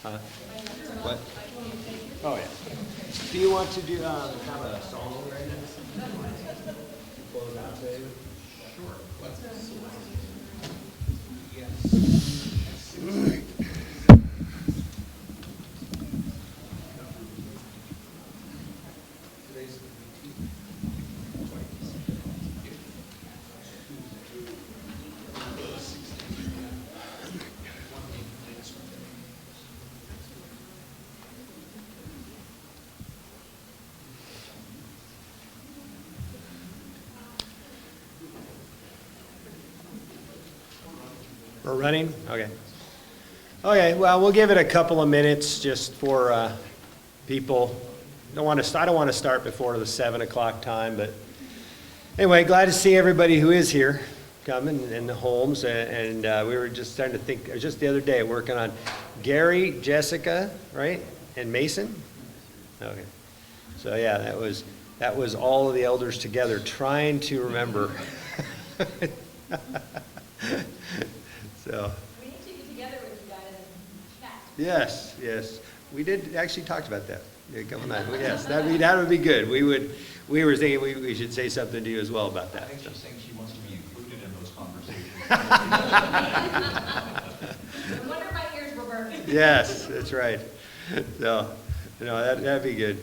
What? Oh, yeah. Do you want to do have a song right now? Close out today? Sure. Yes. We're running? Okay. Okay, well, we'll give it a couple of minutes just for people. I don't want to start before the 7 o'clock time, but anyway, glad to see everybody who is here coming in the homes. And we were just starting to think, just the other day, working on Gary, Jessica, right? And Mason? Okay. So yeah, that was all of the elders together trying to remember. So. We need to get together with you guys and chat. Yes. We did actually talk about that. Yeah, come on. Yes, that would be good. We were thinking we should say something to you as well about that. I think she's saying she wants to be included in those conversations. No wonder my ears were burning. Yes, that's right. So, that'd be good.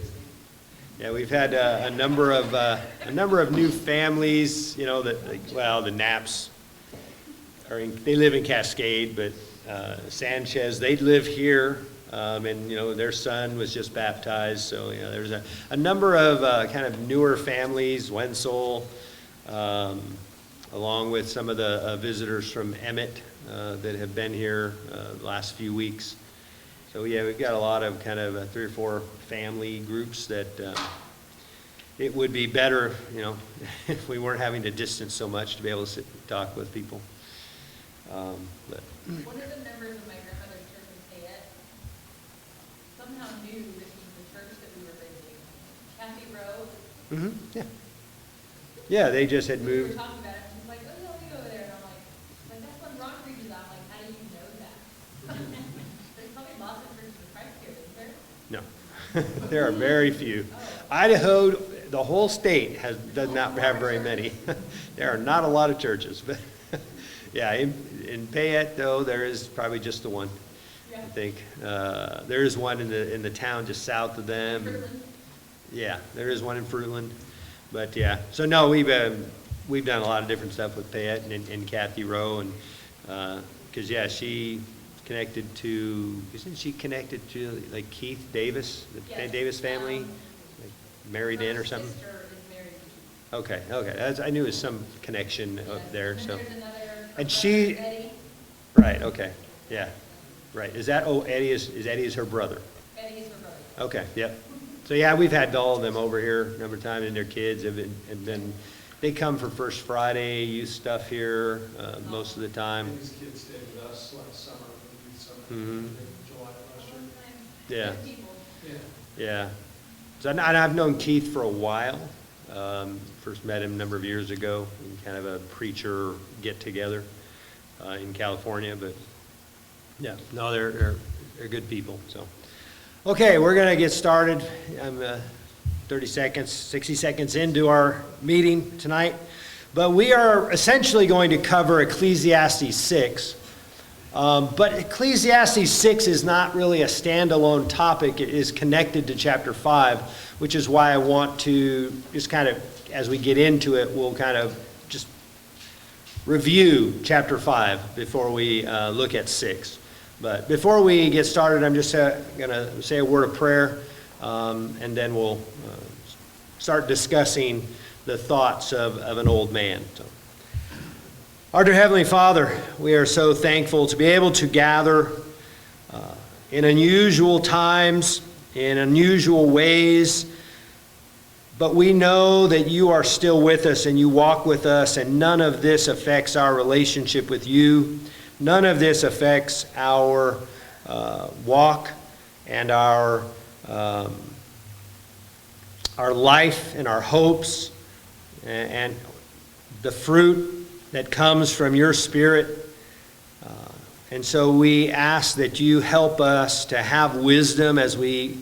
Yeah, we've had a number of new families. The Knaps they live in Cascade, but Sanchez, they live here, and their son was just baptized. So there's a number of kind of newer families, Wenzel, along with some of the visitors from Emmett that have been here the last few weeks. So yeah, we've got a lot of kind of 3 or 4 family groups that it would be better, if we weren't having to distance so much to be able to sit and talk with people. But One of the members of my grandmother's church in Fayette somehow knew this was the church that we were visiting. Kathy Rowe. Yeah. Yeah, they just had We were moved. talking about it. She's like, oh, yeah, we go over there. And I'm like, that's when Ron preaches out. I'm like, how do you know that? There's probably lots of churches of Christ here, isn't there? No, there are very few. Idaho, the whole state does not have very many. There are not a lot of churches, but yeah, in Fayette though, there is probably just the one. Yeah. I think there is one in the town just south of them. Fruitland. Yeah, there is one in Fruitland, but yeah. So no, we've done a lot of different stuff with Fayette and Kathy Rowe, and because she connected to, isn't she connected to like Keith Davis, the Yes. Davis family, like married in or Her something? sister is married to Keith. Okay. I knew it was some connection up Yes. there. And So, there's another, and she, Eddie. right? Okay, yeah, right. Eddie is her brother? Eddie is her brother. Okay, yep. So yeah, we've had all of them over here a number of times, and their kids have been, they come for First Friday youth stuff here most of the time. These kids stayed with us last summer, youth summer, Mhm. in July last year. Yeah. Good people. Yeah. So and I've known Keith for a while. First met him a number of years ago in kind of a preacher get-together in California. But yeah, no, they're good people. So, okay, we're going to get started. I'm 60 seconds into our meeting tonight. But we are essentially going to cover Ecclesiastes 6. But Ecclesiastes 6 is not really a standalone topic. It is connected to chapter 5, which is why I want to just kind of, as we get into it, we'll kind of just review chapter 5 before we look at 6. But before we get started, I'm just going to say a word of prayer, and then we'll start discussing the thoughts of an old man. So. Our dear Heavenly Father, we are so thankful to be able to gather in unusual times, in unusual ways, but we know that you are still with us and you walk with us, and none of this affects our relationship with you. None of this affects our walk and our life and our hopes and the fruit that comes from your Spirit. And so we ask that you help us to have wisdom as we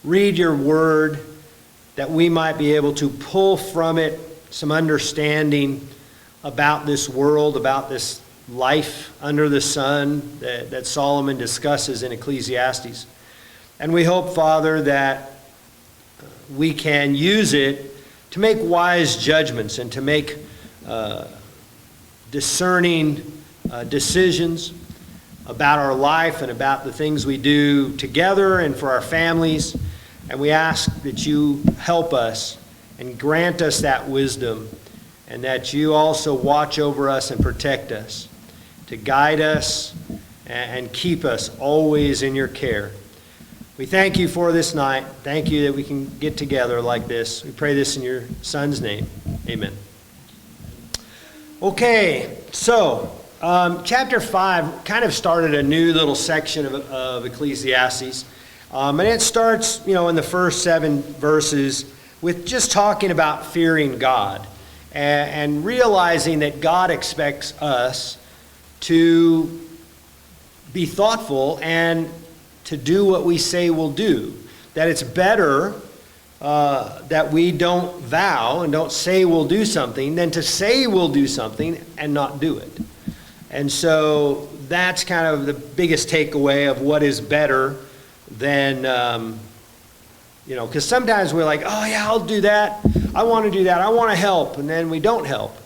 read your word, that we might be able to pull from it some understanding about this world, about this life under the sun that Solomon discusses in Ecclesiastes. And we hope, Father, that we can use it to make wise judgments and to make discerning decisions about our life and about the things we do together and for our families. And we ask that you help us and grant us that wisdom, and that you also watch over us and protect us, to guide us and keep us always in your care. We thank you for this night. Thank you that we can get together like this. We pray this in your Son's name. Amen. Okay, so chapter 5 kind of started a new little section of Ecclesiastes. And it starts, in the first 7 verses with just talking about fearing God and realizing that God expects us to be thoughtful and to do what we say we'll do. That it's better that we don't vow and don't say we'll do something than to say we'll do something and not do it. And so that's kind of the biggest takeaway of what is better than, because sometimes we're like, oh yeah, I'll do that. I want to do that. I want to help. And then we don't help.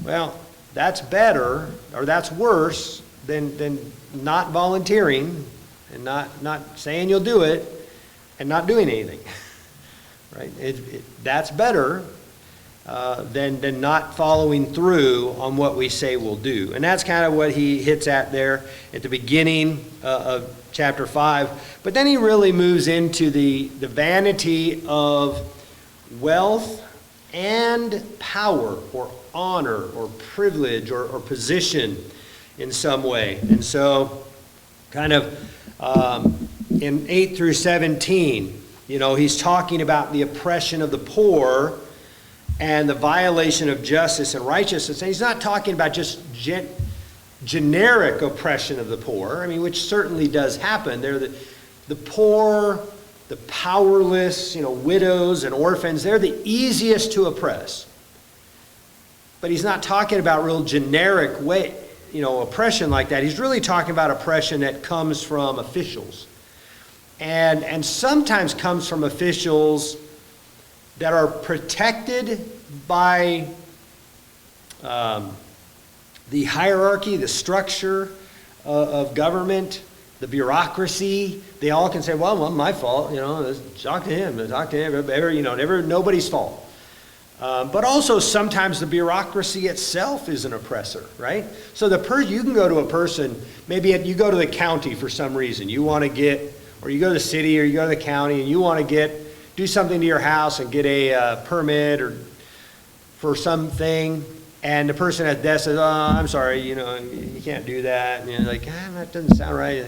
Well, that's better, or that's worse than not volunteering and not saying you'll do it and not doing anything. Right? That's better than not following through on what we say we'll do. And that's kind of what he hits at there at the beginning of chapter 5. But then he really moves into the vanity of wealth and power or honor or privilege or position in some way. And so kind of in 8 through 17, he's talking about the oppression of the poor and the violation of justice and righteousness. And he's not talking about just generic oppression of the poor, which certainly does happen. They're the poor, the powerless, widows and orphans. They're the easiest to oppress. But he's not talking about real generic way, oppression like that. He's really talking about oppression that comes from officials. And sometimes comes from officials that are protected by the hierarchy, the structure of government, the bureaucracy. They all can say, well, my fault, talk to him, never nobody's fault. But also sometimes the bureaucracy itself is an oppressor, right? So you can go to a person, maybe you go to the county for some reason. You want to get, or you go to the city or you go to the county and you want to do something to your house and get a permit or for something, and the person at desk says, oh, I'm sorry, you can't do that. And you're like, that doesn't sound right.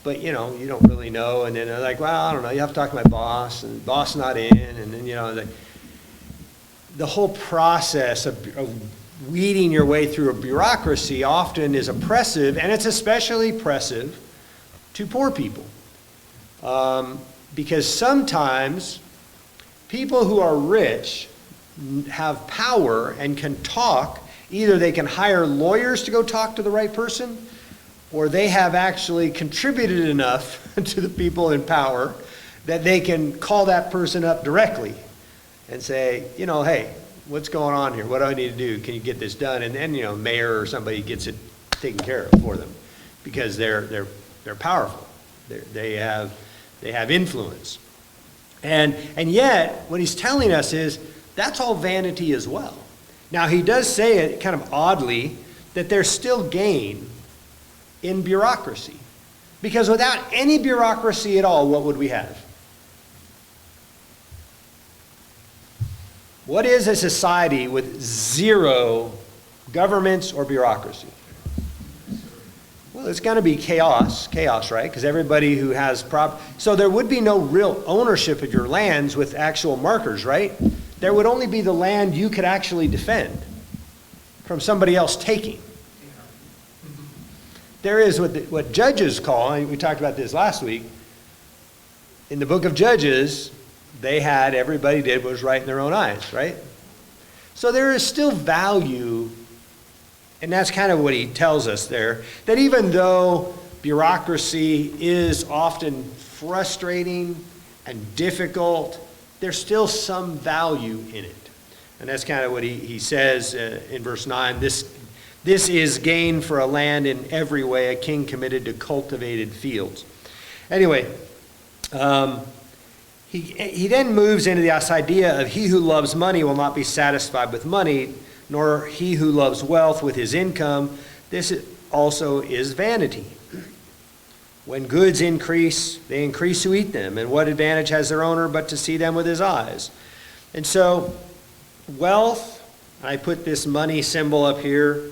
But, you don't really know. And then they're like, well, I don't know. You have to talk to my boss, and the boss is not in. And then, the whole process of weeding your way through a bureaucracy often is oppressive, and it's especially oppressive to poor people. Because sometimes people who are rich have power and can talk. Either they can hire lawyers to go talk to the right person, or they have actually contributed enough to the people in power that they can call that person up directly and say, hey, what's going on here? What do I need to do? Can you get this done? And then, mayor or somebody gets it taken care of for them because they're powerful. They have influence. And yet, what he's telling us is that's all vanity as well. Now, he does say it kind of oddly that there's still gain in bureaucracy. Because without any bureaucracy at all, what would we have? What is a society with zero governments or bureaucracy? Well, it's going to be chaos, right? Because everybody who has so there would be no real ownership of your lands with actual markers, right? There would only be the land you could actually defend from somebody else taking. there is what Judges call, and we talked about this last week, in the book of Judges, everybody did what was right in their own eyes, right? So there is still value, and that's kind of what he tells us there, that even though bureaucracy is often frustrating and difficult, there's still some value in it. And that's kind of what he says in verse 9. This is gain for a land in every way, a king committed to cultivated fields. Anyway, he then moves into this idea of he who loves money will not be satisfied with money, nor he who loves wealth with his income. This also is vanity. When goods increase, they increase who eat them. And what advantage has their owner but to see them with his eyes? And so, wealth, I put this money symbol up here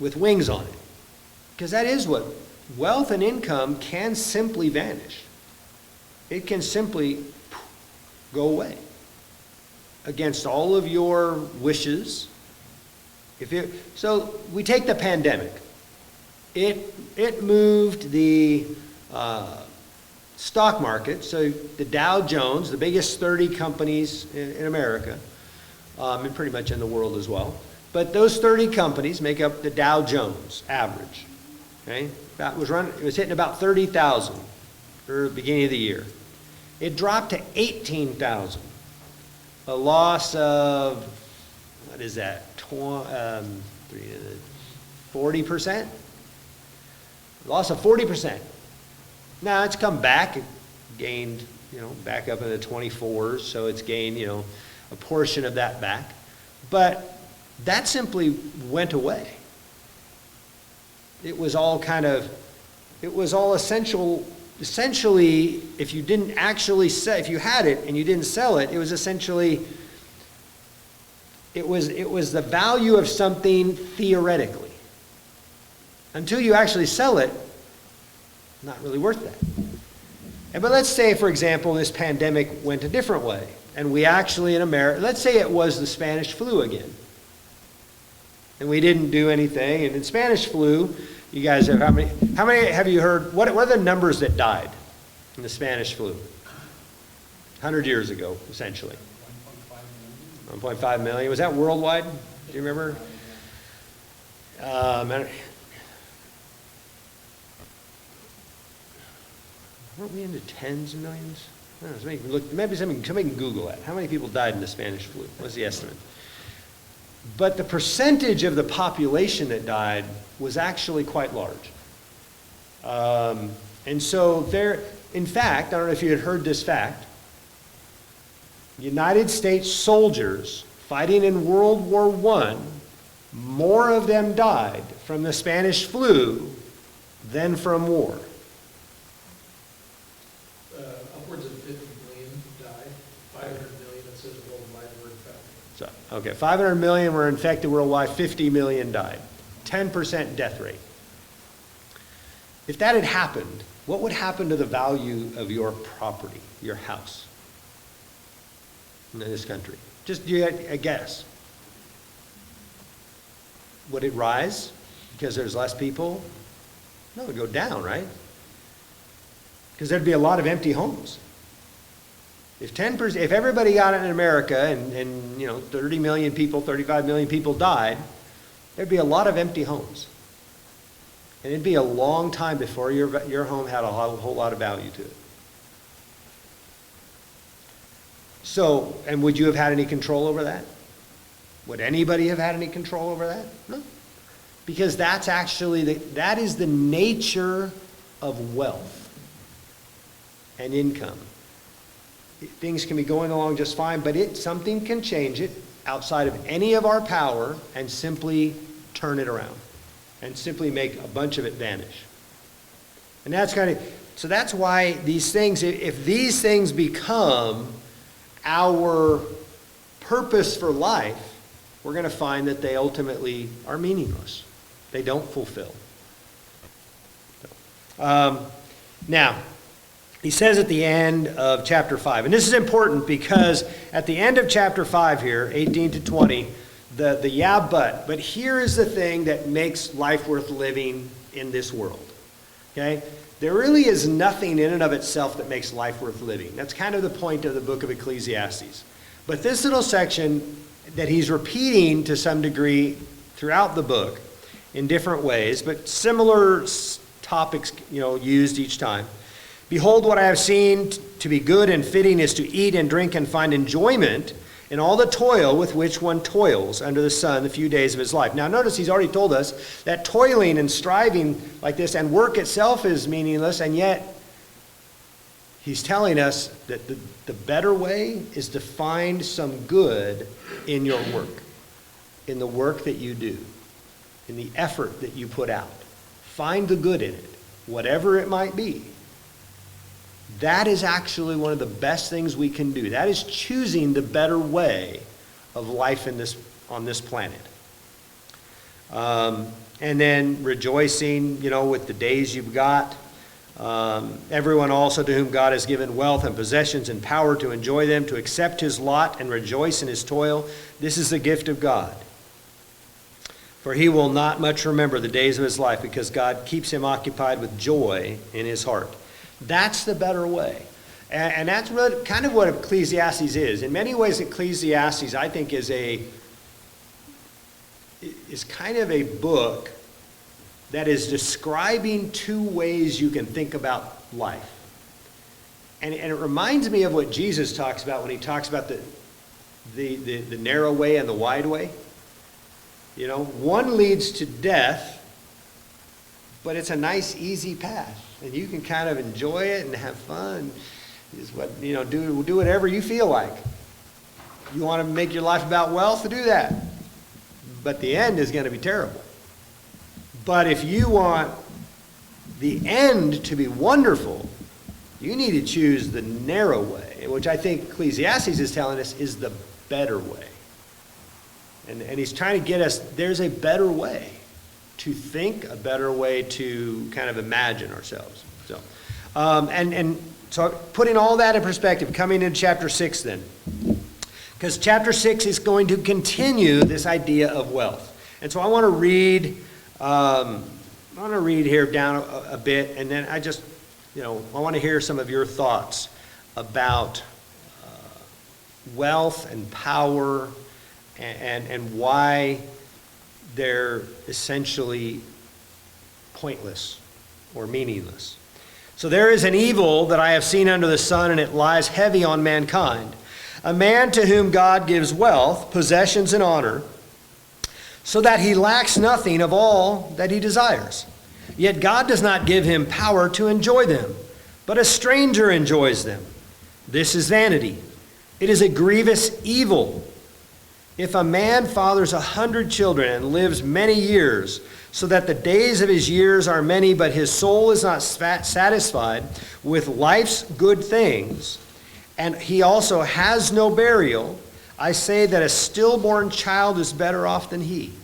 with wings on it. Because that is what wealth and income can simply vanish. It can simply go away against all of your wishes. So we take the pandemic. It moved the stock market, so the Dow Jones, the biggest 30 companies in America, and pretty much in the world as well, but those 30 companies make up the Dow Jones average. Okay, it was hitting about 30,000 for the beginning of the year. It dropped to 18,000, a loss of, what is that, 40%? Loss of 40%. Now it's come back, it gained, back up in the 24s, so it's gained, a portion of that back. But that simply went away. It was all essentially, if you didn't actually sell, if you had it and you didn't sell it, it was essentially, it was the value of something theoretically. Until you actually sell it, not really worth that. But let's say, for example, this pandemic went a different way, and we actually in America, let's say it was the Spanish flu again, and we didn't do anything. And in Spanish flu, you guys have how many have you heard? What are the numbers that died in the Spanish flu? 100 years ago, essentially. 1.5 million. Was that worldwide? Do you remember? Weren't we into tens of millions? I don't know, maybe somebody can Google that. How many people died in the Spanish flu? What's the estimate? But the percentage of the population that died was actually quite large. And so in fact, I don't know if you had heard this fact, United States soldiers fighting in World War I, more of them died from the Spanish flu than from war. Upwards of 50 million died, 500 million, it says worldwide were infected. So, okay, 500 million were infected worldwide, 50 million died. 10% death rate. If that had happened, what would happen to the value of your property, your house, in this country? Just a guess. Would it rise because there's less people? No, it would go down, right? Because there'd be a lot of empty homes. If everybody got it in America and 30 million people, 35 million people died, there'd be a lot of empty homes. And it'd be a long time before your home had a whole lot of value to it. So, and would you have had any control over that? Would anybody have had any control over that? No. Because that is the nature of wealth and income. Things can be going along just fine, but something can change it outside of any of our power and simply turn it around and simply make a bunch of it vanish. And so that's why these things, if these things become our purpose for life, we're going to find that they ultimately are meaningless. They don't fulfill. Now, he says at the end of chapter 5, and this is important because at the end of chapter 5 here, 18 to 20, the yeah, but here is the thing that makes life worth living in this world. Okay? There really is nothing in and of itself that makes life worth living. That's kind of the point of the book of Ecclesiastes. But this little section that he's repeating to some degree throughout the book in different ways, but similar topics, used each time. Behold, what I have seen to be good and fitting is to eat and drink and find enjoyment in all the toil with which one toils under the sun the few days of his life. Now notice he's already told us that toiling and striving like this and work itself is meaningless, and yet he's telling us that the better way is to find some good in your work, in the work that you do, in the effort that you put out. Find the good in it, whatever it might be. That is actually one of the best things we can do. That is choosing the better way of life on this planet. And then rejoicing, with the days you've got. Everyone also to whom God has given wealth and possessions and power to enjoy them, to accept his lot and rejoice in his toil. This is the gift of God. For he will not much remember the days of his life, because God keeps him occupied with joy in his heart. That's the better way. And that's really kind of what Ecclesiastes is. In many ways, Ecclesiastes, I think, is kind of a book that is describing two ways you can think about life. And it reminds me of what Jesus talks about when he talks about the narrow way and the wide way. One leads to death, but it's a nice, easy path. And you can kind of enjoy it and have fun. Do whatever you feel like. You want to make your life about wealth, do that. But the end is going to be terrible. But if you want the end to be wonderful, you need to choose the narrow way, which I think Ecclesiastes is telling us is the better way. And he's trying to get us, there's a better way to think, a better way to kind of imagine ourselves. So, so putting all that in perspective, coming into chapter 6 then. Because chapter 6 is going to continue this idea of wealth. And so I want to read here down a bit, and then I want to hear some of your thoughts about wealth and power and why they're essentially pointless or meaningless. So there is an evil that I have seen under the sun, and it lies heavy on mankind. A man to whom God gives wealth, possessions, and honor, so that he lacks nothing of all that he desires. Yet God does not give him power to enjoy them, but a stranger enjoys them. This is vanity. It is a grievous evil. If a man fathers 100 children and lives many years, so that the days of his years are many, but his soul is not satisfied with life's good things, and he also has no burial, I say that a stillborn child is better off than he.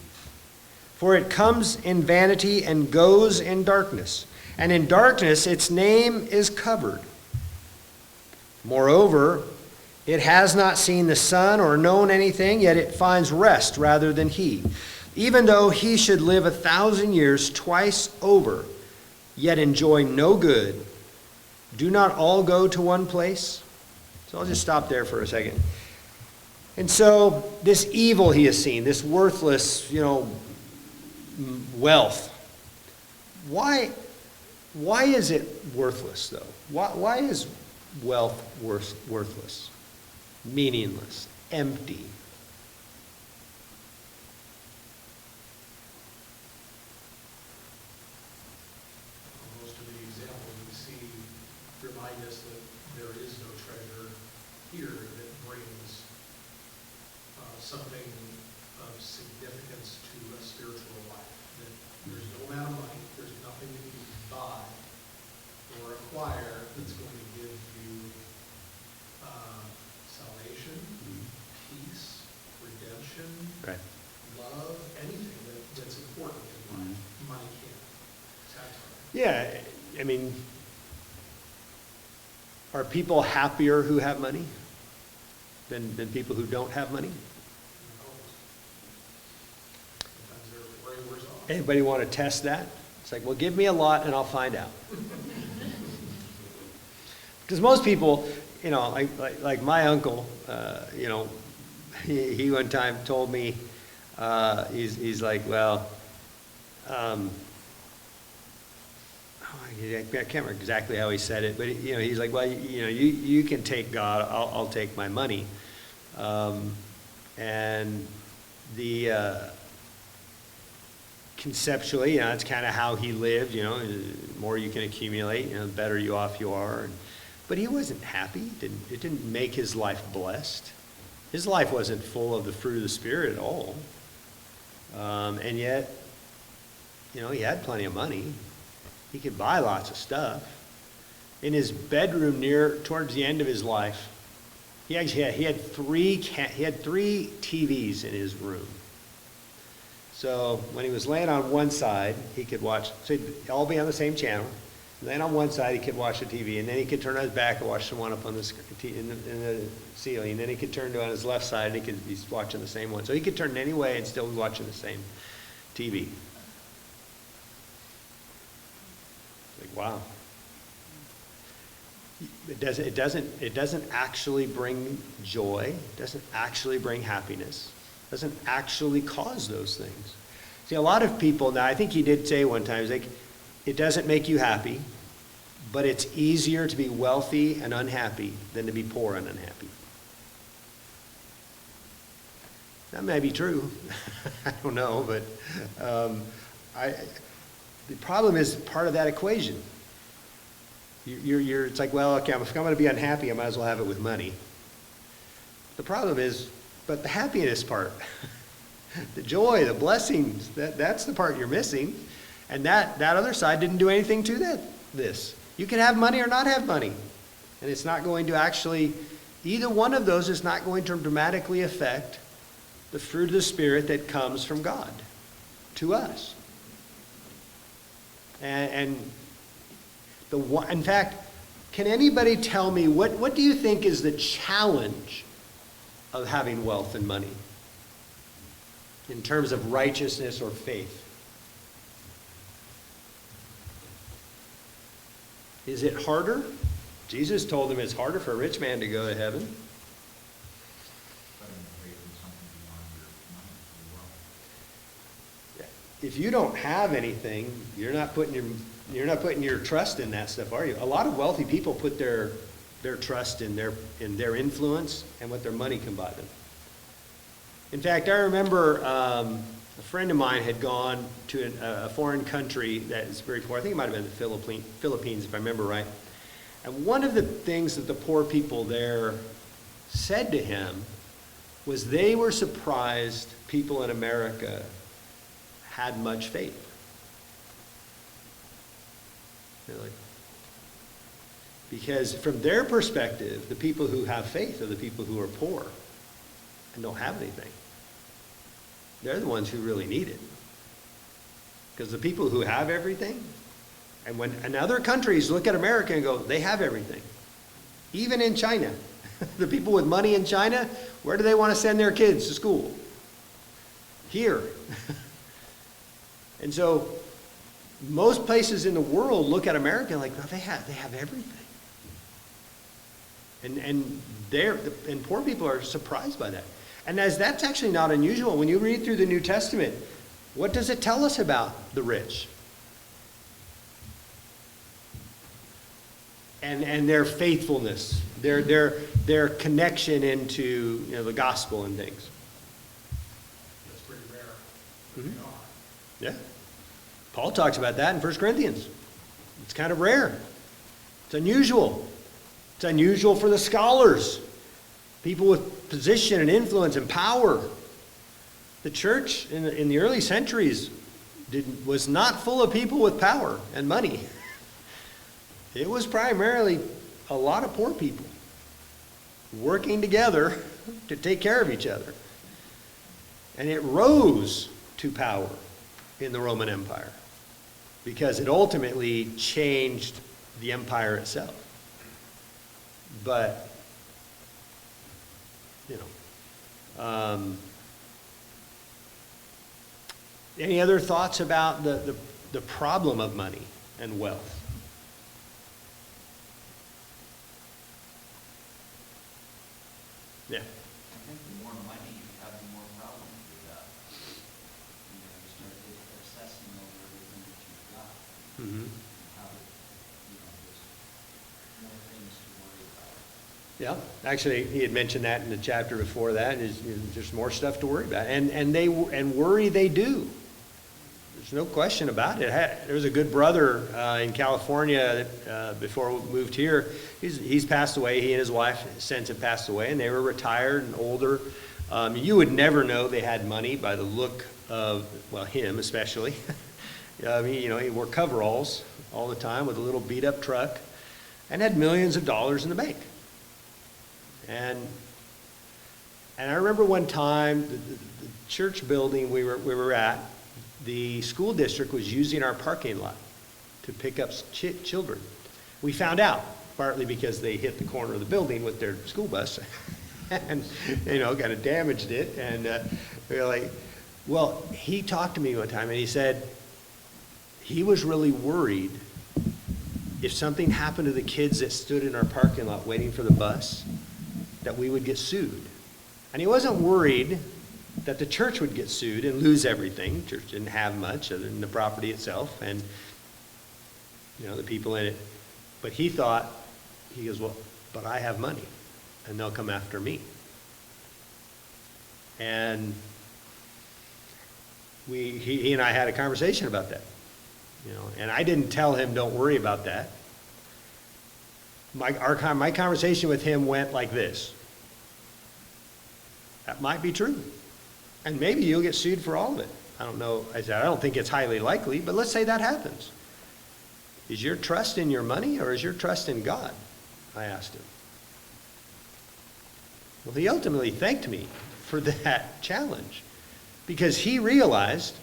For it comes in vanity and goes in darkness, and in darkness its name is covered. Moreover, it has not seen the sun or known anything, yet it finds rest rather than he. Even though he should live 1,000 years twice over, yet enjoy no good. Do not all go to one place? So I'll just stop there for a second. And so this evil he has seen, this worthless, wealth. Why is it worthless, though? Why is wealth worthless, meaningless, empty? Most of the examples we see remind us that there is no treasure here that brings something of significance to a spiritual life. That there's no amount of money, there's nothing that you can buy or acquire that's going to give you salvation, peace, redemption, Right. love, anything that's important in life. Money can't satisfy. Yeah, I mean, are people happier who have money than people who don't have money? Anybody want to test that? It's like, well, give me a lot and I'll find out. Because most people, you know, like my uncle, you know, he one time told me, he's like, well, I can't remember exactly how he said it, but you know, he's like, well, you know, you can take God, I'll take my money, and the conceptually, you know, that's kind of how he lived. You know, the more you can accumulate, you know, the better you off you are. But he wasn't happy. It didn't make his life blessed. His life wasn't full of the fruit of the Spirit at all. And yet, you know, he had plenty of money. He could buy lots of stuff. In his bedroom towards the end of his life, he had three TVs in his room. So when he was laying on one side, he could watch, so they'd all be on the same channel. Laying on one side, he could watch the TV, and then he could turn on his back and watch the one up on the in the ceiling. And then he could turn to on his left side, and he's watching the same one. So he could turn any way and still be watching the same TV. Like, wow. It doesn't actually bring joy. It doesn't actually bring happiness. It doesn't actually cause those things. See, a lot of people, now I think he did say one time, he's like, it doesn't make you happy, but it's easier to be wealthy and unhappy than to be poor and unhappy. That may be true. I don't know, but the problem is part of that equation. It's like, well, okay, if I'm going to be unhappy, I might as well have it with money. The problem is, but the happiness part, the joy, the blessings, that's the part you're missing. And that other side didn't do anything to this. You can have money or not have money. And it's not going to actually, either one of those is not going to dramatically affect the fruit of the Spirit that comes from God to us. In fact, can anybody tell me, what do you think is the challenge of having wealth and money in terms of righteousness or faith? Is it harder? Jesus told them it's harder for a rich man to go to heaven. If you don't have anything, you're not putting your trust in that stuff, are you? A lot of wealthy people put their trust in their influence and what their money can buy them. In fact, I remember a friend of mine had gone to a foreign country that is very poor. I think it might have been the Philippines, if I remember right. And one of the things that the poor people there said to him was they were surprised people in America had much faith. They're like, because from their perspective, the people who have faith are the people who are poor and don't have anything. They're the ones who really need it. Because the people who have everything, and other countries look at America and go, they have everything. Even in China. The people with money in China, where do they want to send their kids to school? Here. And so most places in the world look at America like, oh, they have everything. And poor people are surprised by that. And that's actually not unusual. When you read through the New Testament, what does it tell us about the rich? And their faithfulness, their connection into the gospel and things. That's pretty rare. Mm-hmm. Yeah. Paul talks about that in 1 Corinthians. It's kind of rare. It's unusual. It's unusual for the scholars, people with position and influence and power. The church in the early centuries was not full of people with power and money. It was primarily a lot of poor people working together to take care of each other. And it rose to power in the Roman Empire because it ultimately changed the empire itself. But, Any other thoughts about the problem of money and wealth? Yeah. I think the more money you have, the more problems you have. You know, you start obsessing over everything that you've got. Mm-hmm. How, there's more things to worry about. Yeah, actually, he had mentioned that in the chapter before that. There's more stuff to worry about, and worry they do. There's no question about it. There was a good brother in California that, before we moved here. He's passed away. He and his wife since have passed away, and they were retired and older. You would never know they had money by the look of, well, him especially. He wore coveralls all the time with a little beat-up truck, and had millions of dollars in the bank. And I remember one time the church building we were at, the school district was using our parking lot to pick up children. We found out, partly because they hit the corner of the building with their school bus and, kind of damaged it. And we were like, well, he talked to me one time and he said he was really worried if something happened to the kids that stood in our parking lot waiting for the bus, that we would get sued. And he wasn't worried that the church would get sued and lose everything. The church didn't have much other than the property itself and, the people in it. But he goes, well, but I have money and they'll come after me. And he and I had a conversation about that, and I didn't tell him, don't worry about that. My conversation with him went like this. That might be true. And maybe you'll get sued for all of it. I don't know. I said, I don't think it's highly likely, but let's say that happens. Is your trust in your money or is your trust in God? I asked him. Well, he ultimately thanked me for that challenge because he realized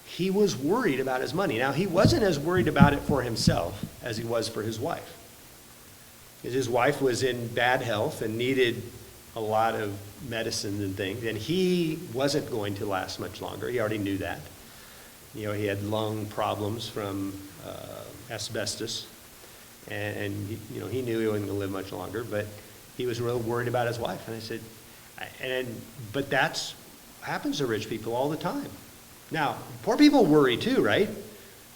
he was worried about his money. Now, he wasn't as worried about it for himself as he was for his wife. Because his wife was in bad health and needed a lot of medicine and things, and he wasn't going to last much longer. He already knew that. He had lung problems from asbestos, and he knew he wasn't going to live much longer, but he was real worried about his wife. And I said, but that's happens to rich people all the time. Now, poor people worry too, right?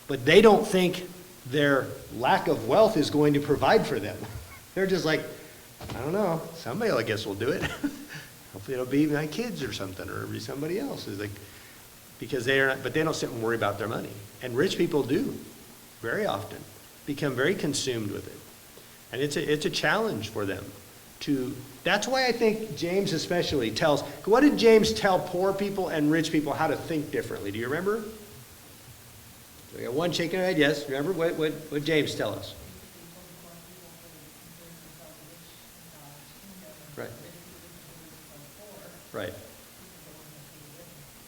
But they don't think their lack of wealth is going to provide for them. They're just like, I don't know, somebody I guess will do it. Hopefully it'll be my kids or something, or it'll be somebody else. It's like, because but they don't sit and worry about their money. And rich people do, very often, become very consumed with it. And it's a challenge for them that's why I think James especially what did James tell poor people and rich people how to think differently? Do you remember? We got one shaking their head, yes. Remember what James tell us? Right. Right.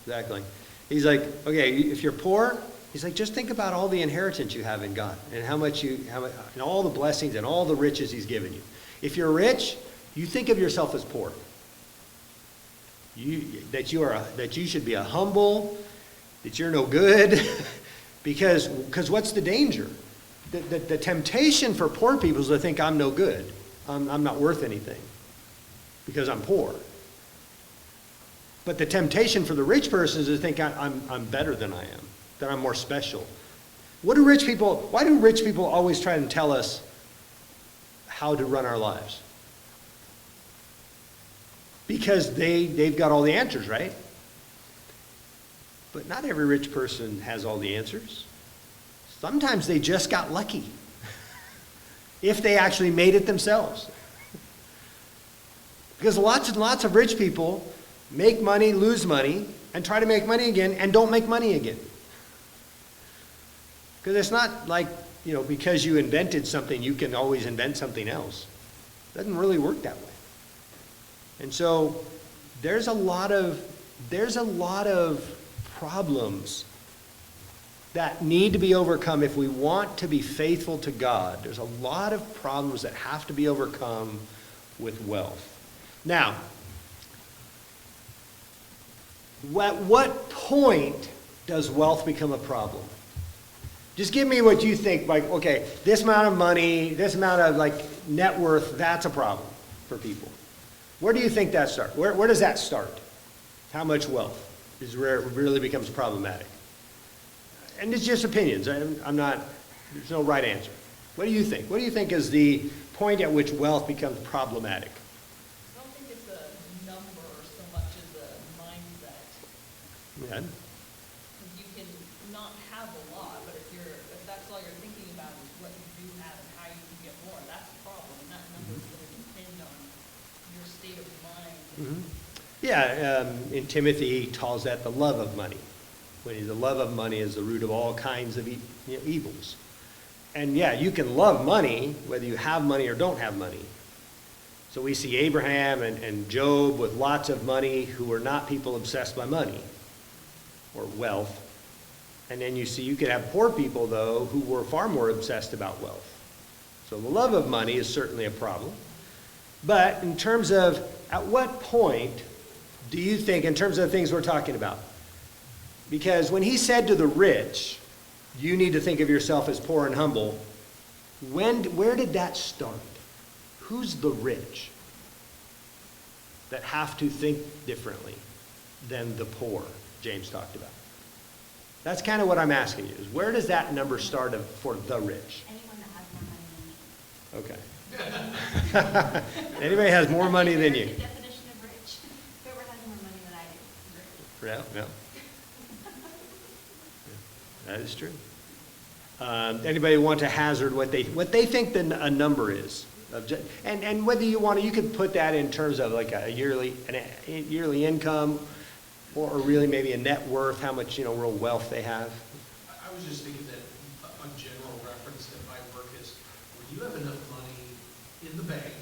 Exactly. He's like, okay, if you're poor, he's like, just think about all the inheritance you have in God and how much and all the blessings and all the riches he's given you. If you're rich, you think of yourself as poor. That you should be a humble, that you're no good, because what's the danger? The temptation for poor people is to think I'm no good, I'm not worth anything, because I'm poor. But the temptation for the rich person is to think I'm better than I am, that I'm more special. Why do rich people always try and tell us how to run our lives? Because they've got all the answers, right? But not every rich person has all the answers. Sometimes they just got lucky. If they actually made it themselves. Because lots and lots of rich people make money, lose money, and try to make money again, and don't make money again. Because it's not like, because you invented something, you can always invent something else. It doesn't really work that way. And so there's a lot of problems that need to be overcome if we want to be faithful to God. There's a lot of problems that have to be overcome with wealth. Now, at what point does wealth become a problem? Just give me what you think, like, okay, this amount of money, this amount of like net worth, that's a problem for people. Where do you think that starts? Where does that start? How much wealth is where it really becomes problematic? And it's just opinions. I'm not, there's no right answer. What do you think? What do you think is the point at which wealth becomes problematic? I don't think it's a number so much as a mindset. Yeah. You can not have a lot, but if that's all you're thinking about is what you do have and how you can get more, that's a problem. And that number is going to depend on your state of mind. Yeah, in Timothy, he calls that the love of money. The love of money is the root of all kinds of evils. And yeah, you can love money whether you have money or don't have money. So we see Abraham and Job with lots of money who were not people obsessed by money or wealth. And then you could have poor people, though, who were far more obsessed about wealth. So the love of money is certainly a problem. But in terms of, at what point do you think, in terms of the things we're talking about? Because when he said to the rich, you need to think of yourself as poor and humble, where did that start? Who's the rich that have to think differently than the poor James talked about? That's kind of what I'm asking you, is where does that number start for the rich? Anyone that has more money than me. Okay. Anybody has more money than you? The definition of rich. Whoever has more money than I do is rich. Yeah. That is true. Anybody want to hazard what they think a number is? And whether you want to, you could put that in terms of like a yearly income, or really maybe a net worth, how much real wealth they have. I was just thinking that a general reference that might work is when you have enough money in the bank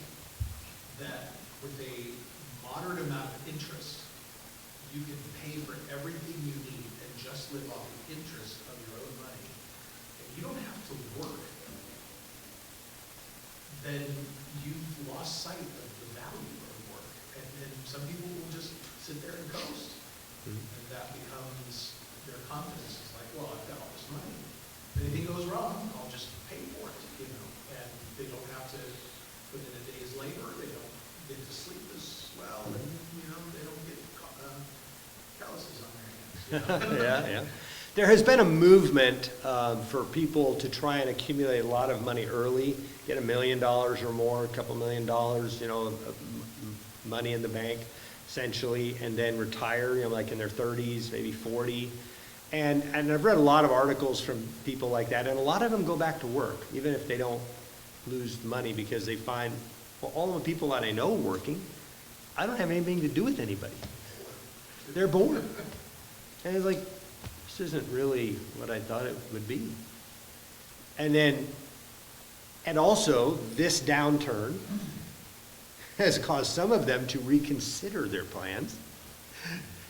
that with a moderate amount of interest, you can pay for everything you need and just live off the interest of your own money. And you don't have to work. Then you've lost sight of the value of work. And some people will just sit there and coast. And that becomes their confidence. It's like, well, I've got all this money. If anything goes wrong, I'll just pay for it, and they don't have to put in a day's labor. They don't get to sleep as well, and, they don't get calluses on their hands. Yeah. There has been a movement for people to try and accumulate a lot of money early, get $1 million or more, a couple $1 million, of money in the bank, essentially, and then retire, like in their 30s, maybe 40. And I've read a lot of articles from people like that, and a lot of them go back to work, even if they don't lose money, because they find, well, all the people that I know working, I don't have anything to do with anybody. They're bored. And it's like, this isn't really what I thought it would be. And also, this downturn has caused some of them to reconsider their plans.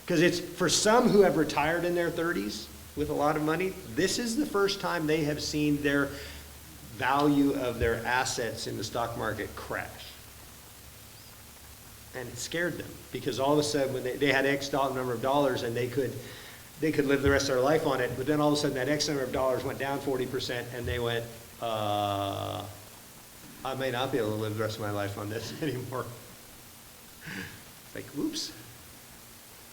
Because it's, for some who have retired in their 30s with a lot of money, this is the first time they have seen their value of their assets in the stock market crash. And it scared them, because all of a sudden when they had X number of dollars and they could live the rest of their life on it, but then all of a sudden that X number of dollars went down 40% and they went, I may not be able to live the rest of my life on this anymore. Like, whoops.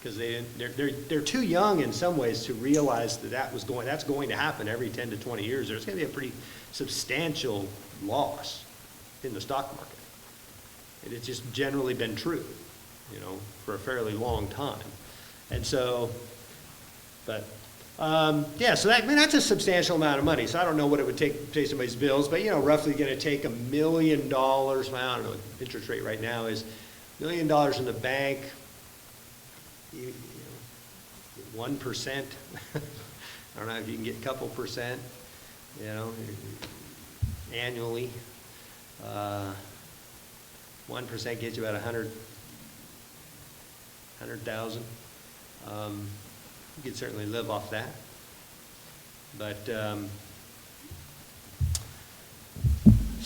Because they're too young in some ways to realize that's going to happen every 10 to 20 years. There's going to be a pretty substantial loss in the stock market. It's just generally been true, for a fairly long time. And so, but, so that's a substantial amount of money. So I don't know what it would take to pay somebody's bills, but, roughly going to take $1 million. Well, I don't know what the interest rate right now is. $1 million in the bank, 1%. I don't know if you can get a couple percent, annually. 1% gets you about 100,000. You could certainly live off that. But, so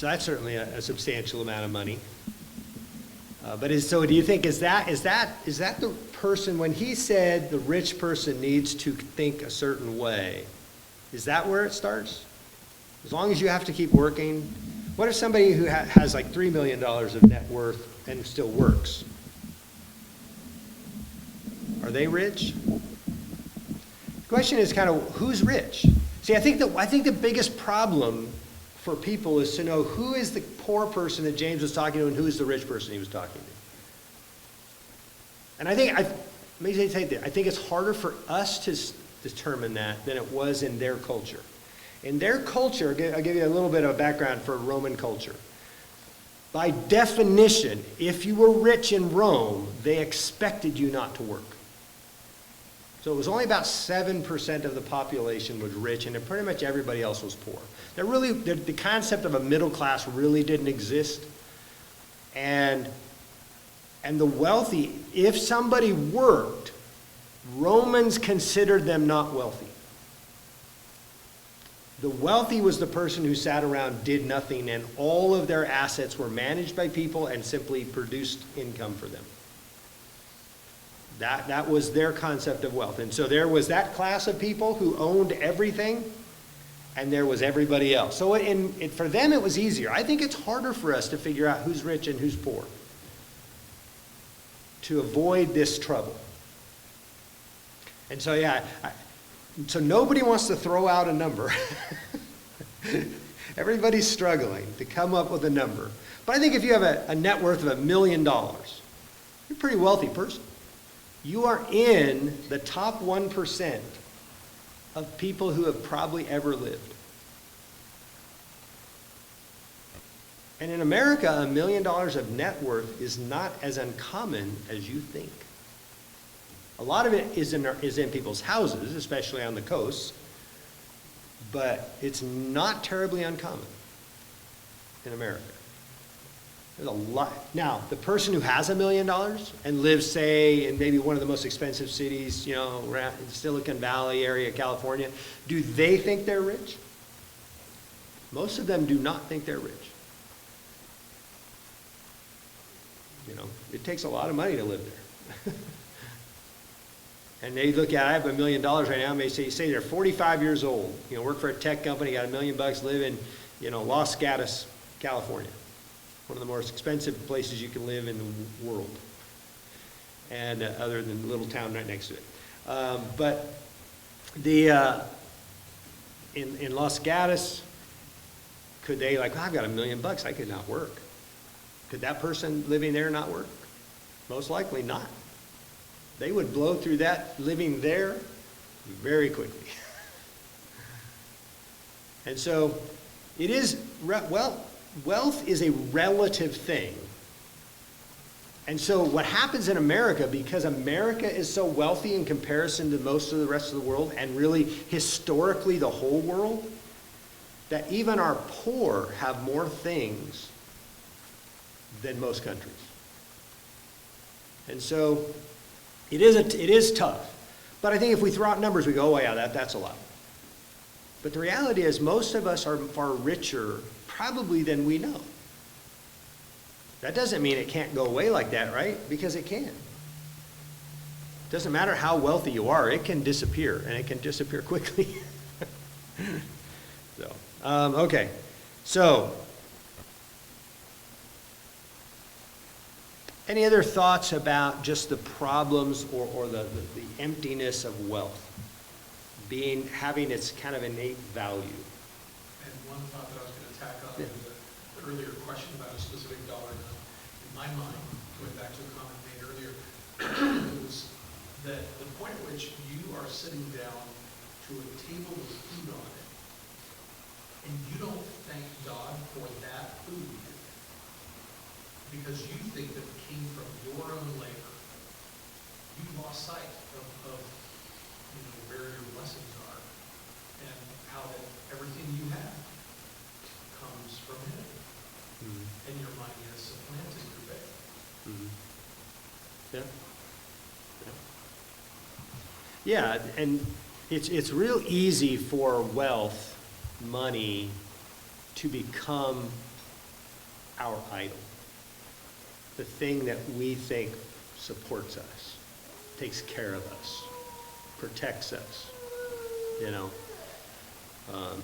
that's certainly a substantial amount of money. But so do you think, is that the person, when he said the rich person needs to think a certain way, is that where it starts? As long as you have to keep working? What if somebody who has like $3 million of net worth and still works? Are they rich? The question is kind of, who's rich? See, I think the biggest problem for people is to know who is the poor person that James was talking to and who is the rich person he was talking to. And I think it's harder for us to determine that than it was in their culture. In their culture, I'll give you a little bit of a background for Roman culture. By definition, if you were rich in Rome, they expected you not to work. So it was only about 7% of the population was rich, and pretty much everybody else was poor. The concept of a middle class really didn't exist. And the wealthy, if somebody worked, Romans considered them not wealthy. The wealthy was the person who sat around, did nothing, and all of their assets were managed by people and simply produced income for them. That was their concept of wealth. And so there was that class of people who owned everything, and there was everybody else. So for them it was easier. I think it's harder for us to figure out who's rich and who's poor, to avoid this trouble. And so so nobody wants to throw out a number. Everybody's struggling to come up with a number. But I think if you have a net worth of $1 million, you're a pretty wealthy person. You are in the top 1% of people who have probably ever lived. And in America, $1 million of net worth is not as uncommon as you think. A lot of it is in people's houses, especially on the coast, but it's not terribly uncommon in America. There's a lot. Now, the person who has $1 million and lives, say, in maybe one of the most expensive cities, around Silicon Valley area, California, do they think they're rich? Most of them do not think they're rich. It takes a lot of money to live there. And they look at, I have $1 million right now, and they say they're 45 years old, work for a tech company, got $1 million, live in, Los Gatos, California. One of the most expensive places you can live in the world. And other than the little town right next to it. But in Los Gatos, could they I've got $1 million, I could not work. Could that person living there not work? Most likely not. They would blow through that living there very quickly. And so it is, wealth is a relative thing. And so what happens in America, because America is so wealthy in comparison to most of the rest of the world, and really historically the whole world, that even our poor have more things than most countries. And so it is tough. But I think if we throw out numbers, we go, oh yeah, that's a lot. But the reality is most of us are far richer probably than we know. That doesn't mean it can't go away like that, right? Because it can. It doesn't matter how wealthy you are, it can disappear, and it can disappear quickly. Okay. So, any other thoughts about just the problems or the emptiness of wealth having its kind of innate value? And one thought that I was going to tack on to the earlier question about a specific dollar amount, in my mind, going back to a comment made earlier, was that the point at which you are sitting down to a table with food on it, and you don't thank God for that food because you think that it came from your own labor, you've lost sight of where your blessings are and how that everything you have comes from Him. Mm-hmm. And your money is supplanted through faith. Mm-hmm. Yeah, and it's real easy for wealth, money, to become our idol, the thing that we think supports us. takes care of us, protects us, you know.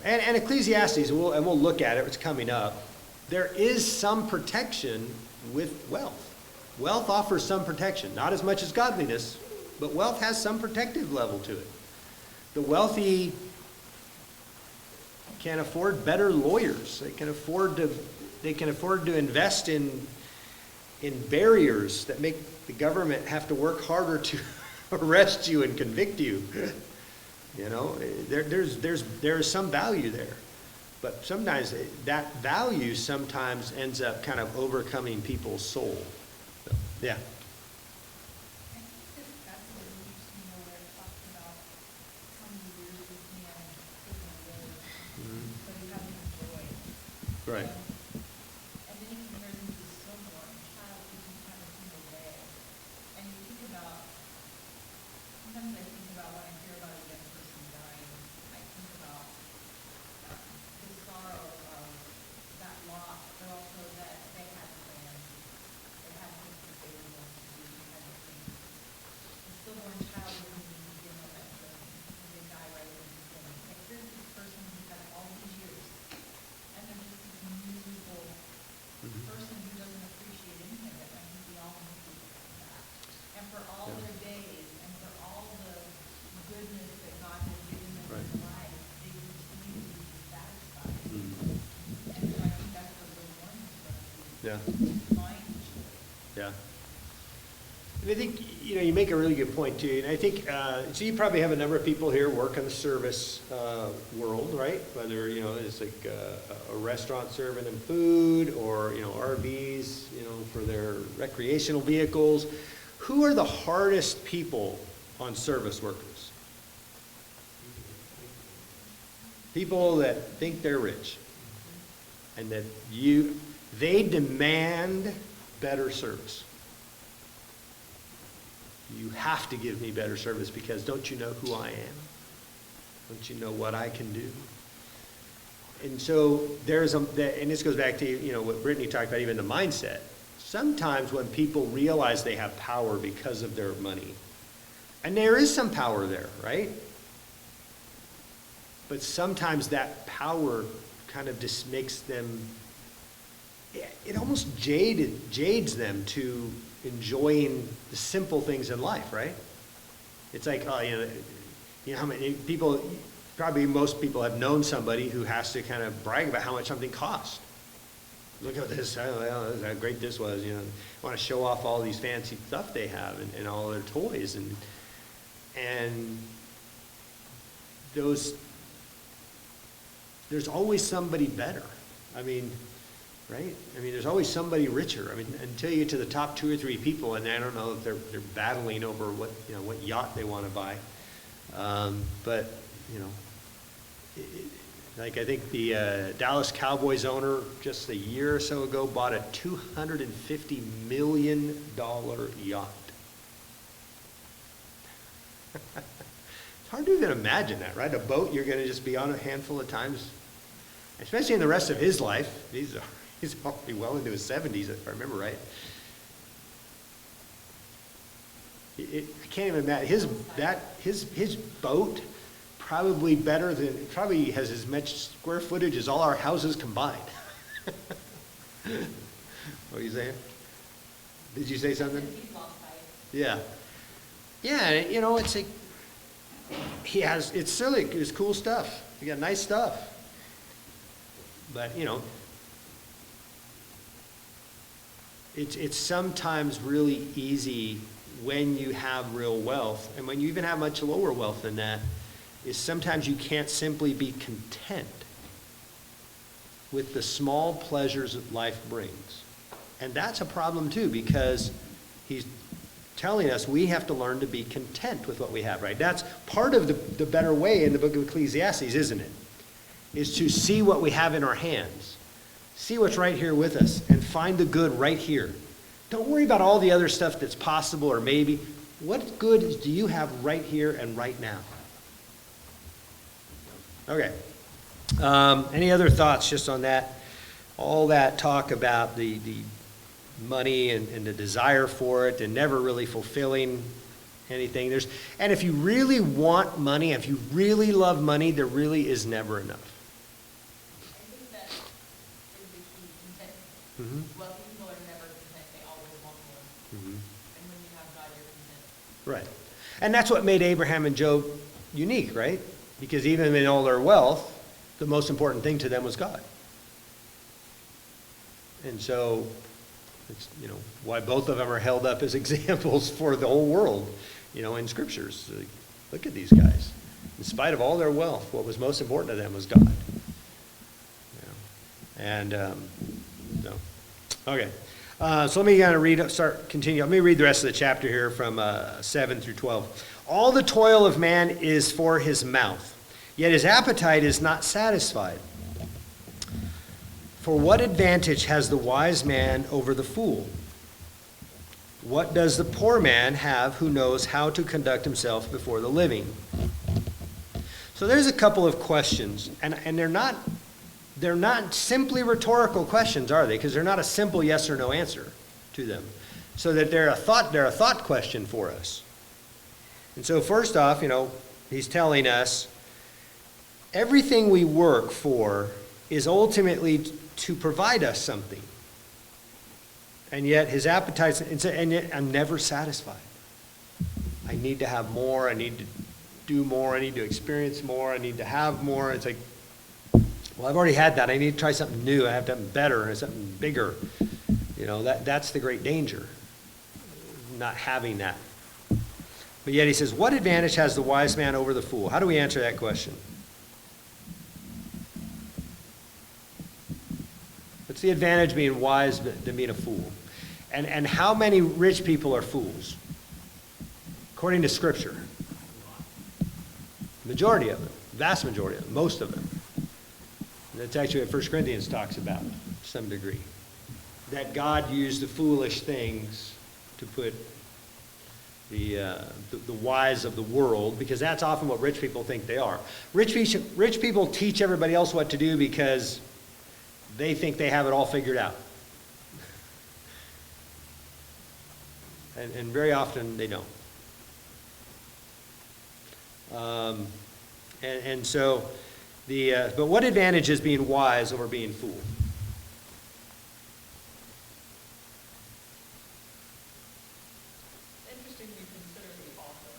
And Ecclesiastes, and we'll look at it, it's coming up. There is some protection with wealth. Wealth offers some protection, not as much as godliness, but wealth has some protective level to it. The wealthy can afford better lawyers. They can afford to invest in barriers that make the government have to work harder to arrest you and convict you. You know, there is some value there. But sometimes that value sometimes ends up kind of overcoming people's soul. So, yeah. I think this passage is interesting where it talks about how many years this man taken away, so you have to enjoy. Right. And then he compares him to the stillborn child who didn't have a single day. And you think about, sometimes I think about when I hear about a young person dying, I think about the sorrow of that loss, but also that they had plans. They had things that they were going to do, they had things. The stillborn child doesn't even begin on that journey, because they die right in the beginning. Like, there's this person who's had all these years, and they're just this miserable person who doesn't appreciate any of it. I think we all need to look at that. And for all their days, and for all the goodness that God has given them in their lives, they continue to be dissatisfied. And so I think that's what the warning is going to be. Yeah. Find joy. Yeah. And I think, you know, you make a really good point too. And I think, so you probably have a number of people here work in the service world, right? Whether, you know, it's like a restaurant serving them food or, you know, RVs, you know, for their recreational vehicles. Who are the hardest people on service workers? People that think they're rich and that they demand better service. You have to give me better service because don't you know who I am? Don't you know what I can do? And so and this goes back to, you know, what Brittany talked about, even the mindset. Sometimes when people realize they have power because of their money, and there is some power there, right? But sometimes that power kind of just makes them, it almost jades them to enjoying the simple things in life, right? It's like, oh, you know how many people, probably most people have known somebody who has to kind of brag about how much something cost. Look at this, oh, how great this was, you know. Want to show off all these fancy stuff they have and all their toys and there's always somebody better. I mean, right? I mean, there's always somebody richer. I mean, until you get to the top 2 or 3 people, and I don't know if they're battling over what yacht they want to buy. But you know, like I think the Dallas Cowboys owner just a year or so ago bought a $250 million yacht. It's hard to even imagine that, right? A boat you're going to just be on a handful of times, especially in the rest of his life. He's already well into his 70s, if I remember right. I can't even imagine his boat probably has as much square footage as all our houses combined. What are you saying? Did you say something? Yeah. Yeah, you know, it's like it's cool stuff. You got nice stuff. But, you know, it's sometimes really easy when you have real wealth, and when you even have much lower wealth than that, is sometimes you can't simply be content with the small pleasures that life brings. And that's a problem too, because he's telling us we have to learn to be content with what we have, right? That's part of the better way in the book of Ecclesiastes, isn't it? Is to see what we have in our hands. See what's right here with us and find the good right here. Don't worry about all the other stuff that's possible or maybe. What good do you have right here and right now? Okay. Any other thoughts just on that? All that talk about the money and the desire for it and never really fulfilling anything. And if you really want money, if you really love money, there really is never enough. I think that is the key, content. Mhm. Wealthy people are never content, they always want more. Mhm. And when you have God, you're content. Right. And that's what made Abraham and Job unique, right? Because even in all their wealth, the most important thing to them was God. And so, it's, why both of them are held up as examples for the whole world, in scriptures. Like, look at these guys. In spite of all their wealth, what was most important to them was God. And, so, okay. So let me continue. Let me read the rest of the chapter here from 7 through 12. All the toil of man is for his mouth, yet his appetite is not satisfied. For what advantage has the wise man over the fool? What does the poor man have who knows how to conduct himself before the living? So there's a couple of questions, and they're not simply rhetorical questions, are they? Because they're not a simple yes or no answer to them. So that they're a thought question for us. And so first off, he's telling us everything we work for is ultimately to provide us something. And yet his appetite, and yet I'm never satisfied. I need to have more, I need to do more, I need to experience more, I need to have more. It's like, well, I've already had that. I need to try something new. I have something better and something bigger. That's the great danger, not having that. But yet he says, what advantage has the wise man over the fool? How do we answer that question? What's the advantage being wise than being a fool? And how many rich people are fools? According to Scripture. Majority of them. Vast majority of them. Most of them. And that's actually what 1 Corinthians talks about, to some degree. That God used the foolish things to put the wise of the world, because that's often what rich people think they are. Rich people teach everybody else what to do because they think they have it all figured out. And very often they don't. So, but what advantage is being wise over being fool? It's interesting you consider the author.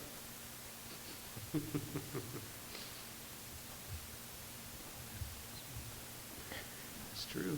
It's true.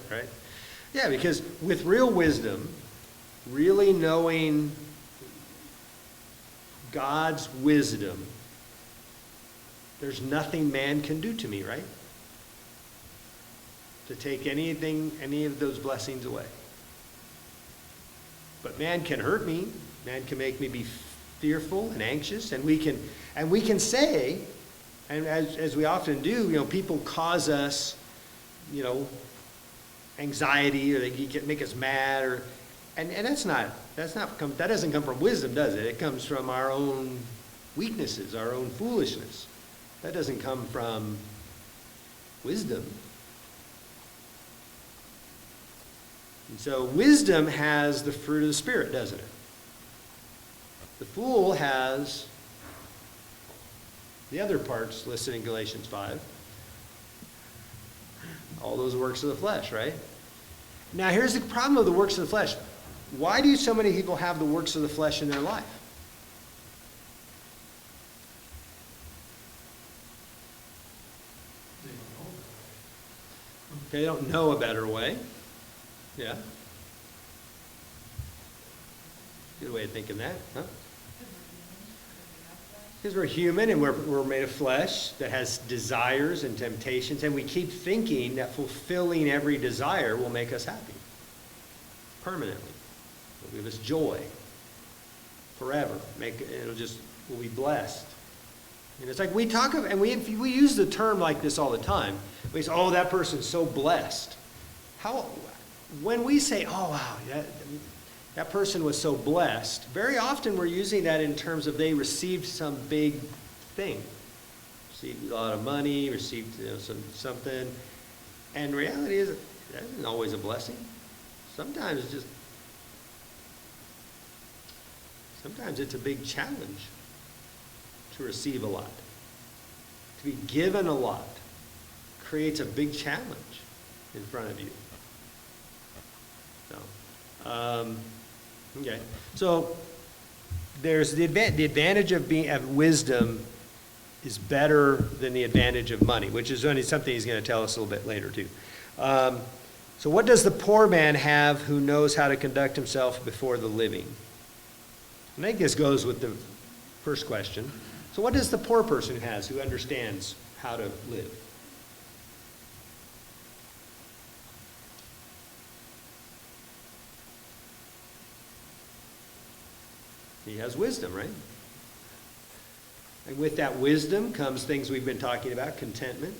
Right. Yeah, because with real wisdom, really knowing God's wisdom, there's nothing man can do to me, right? To take any of those blessings away. But man can hurt me. Man can make me be fearful and anxious, and we can say, and as we often do, people cause us, anxiety, or they make us mad, and that doesn't come from wisdom, does it? It comes from our own weaknesses, our own foolishness. That doesn't come from wisdom. And so wisdom has the fruit of the Spirit, doesn't it? The fool has the other parts listed in Galatians 5. All those works of the flesh, right? Now here's the problem of the works of the flesh. Why do so many people have the works of the flesh in their life? They don't know a better way. Yeah. Good way of thinking that, huh? Because we're human and we're made of flesh that has desires and temptations, and we keep thinking that fulfilling every desire will make us happy. permanently. It'll give us joy forever. We'll be blessed. And it's like we talk of, and we use the term like this all the time. We say, oh, that person's so blessed. When we say, oh, wow, that person was so blessed, very often we're using that in terms of they received some big thing. Received a lot of money, received something. And reality is, that isn't always a blessing. Sometimes it's a big challenge to receive a lot. To be given a lot creates a big challenge in front of you. So, okay. So there's the advantage of wisdom is better than the advantage of money, which is only something he's going to tell us a little bit later too. So what does the poor man have who knows how to conduct himself before the living? And I think this goes with the first question. So what does the poor person has who understands how to live? He has wisdom, right? And with that wisdom comes things we've been talking about, contentment.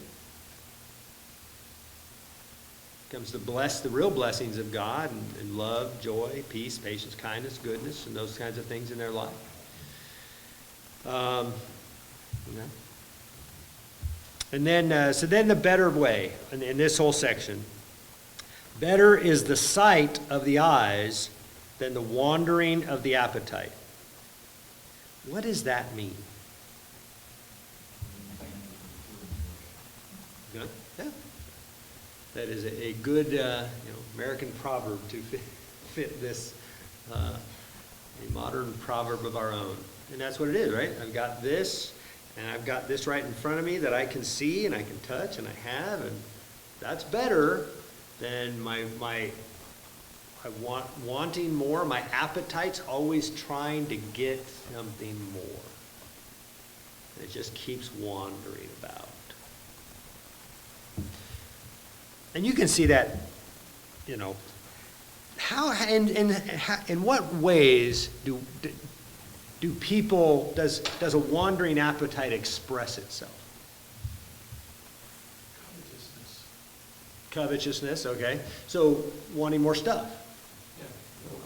Comes to bless the real blessings of God and love, joy, peace, patience, kindness, goodness, and those kinds of things in their life. And then, so then the better way in this whole section. Better is the sight of the eyes than the wandering of the appetite. What does that mean? Good? Yeah. That is a good American proverb to fit this, a modern proverb of our own. And that's what it is, right? I've got this, and I've got this right in front of me that I can see and I can touch and I have, and that's better than wanting more. My appetite's always trying to get something more. And it just keeps wandering about. And you can see that, in what ways does a wandering appetite express itself? Covetousness, okay. So wanting more stuff. Yeah.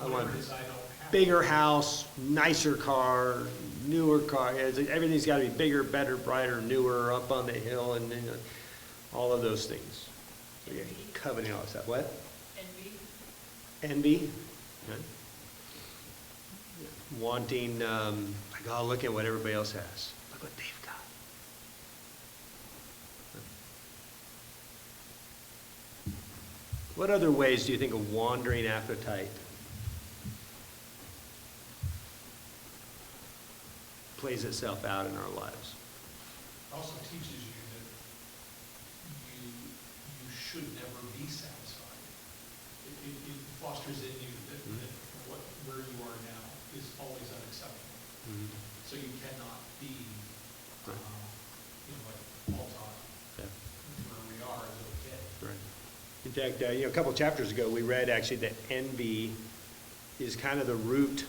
I want Whatever it is I don't have. bigger house, nicer car, newer car. Everything's got to be bigger, better, brighter, newer, up on the hill, and all of those things. So you're coveting all that stuff. What? Envy. Okay. Wanting, look at what everybody else has. Look what they've got. What other ways do you think a wandering appetite plays itself out in our lives? It also teaches you that you should never be satisfied. It fosters in you that where you are now is always unacceptable. Mm-hmm. So you cannot be, Right. like Paul taught, Yeah. where we are is okay. Right. In fact, a couple chapters ago, we read actually that envy is kind of the root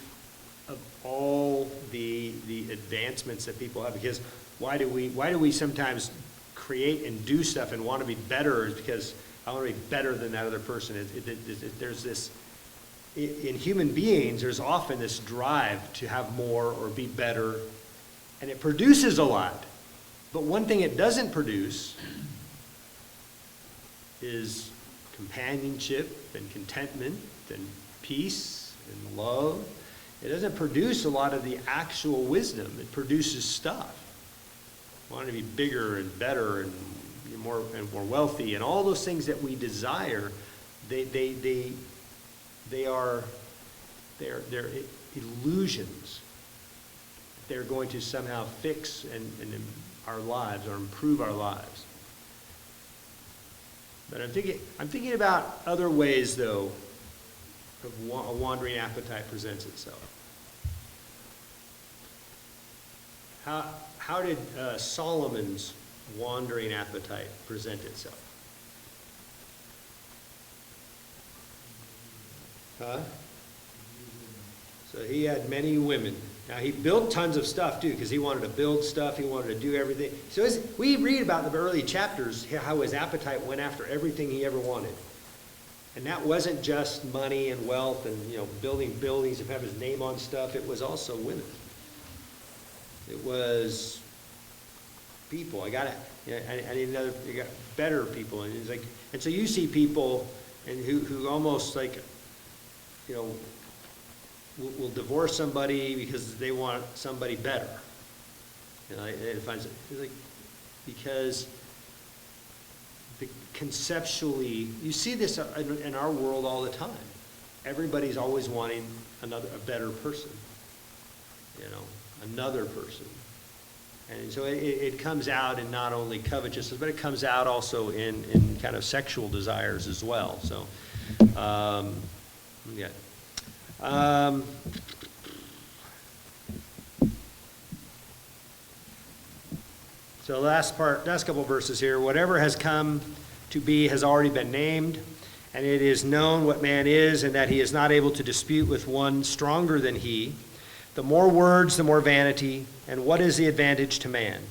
of all the advancements that people have. Because why do we sometimes create and do stuff and want to be better? Is because I want to be better than that other person. There's this, in human beings, there's often this drive to have more or be better, and it produces a lot. But one thing it doesn't produce is companionship and contentment and peace and love. It doesn't produce a lot of the actual wisdom. It produces stuff. Want to be bigger and better and more wealthy, and all those things that we desire. They're illusions. They're going to somehow fix and our lives or improve our lives. But I'm thinking about other ways, though, of a wandering appetite presents itself. How did Solomon's wandering appetite present itself? Huh? So he had many women. Now, he built tons of stuff, too, because he wanted to build stuff. He wanted to do everything. So we read about in the early chapters how his appetite went after everything he ever wanted. And that wasn't just money and wealth and, building buildings and having his name on stuff. It was also women. It was people. I need another, you got better people. And it's like, and so you see people and who almost like, will divorce somebody because they want somebody better. It finds it like, because conceptually, you see this in our world all the time. Everybody's always wanting a better person, another person. And so it comes out in not only covetousness, but it comes out also in kind of sexual desires as well. So, yeah. So last couple verses here. Whatever has come to be has already been named, and it is known what man is, and that he is not able to dispute with one stronger than he. The more words, the more vanity, and what is the advantage to man?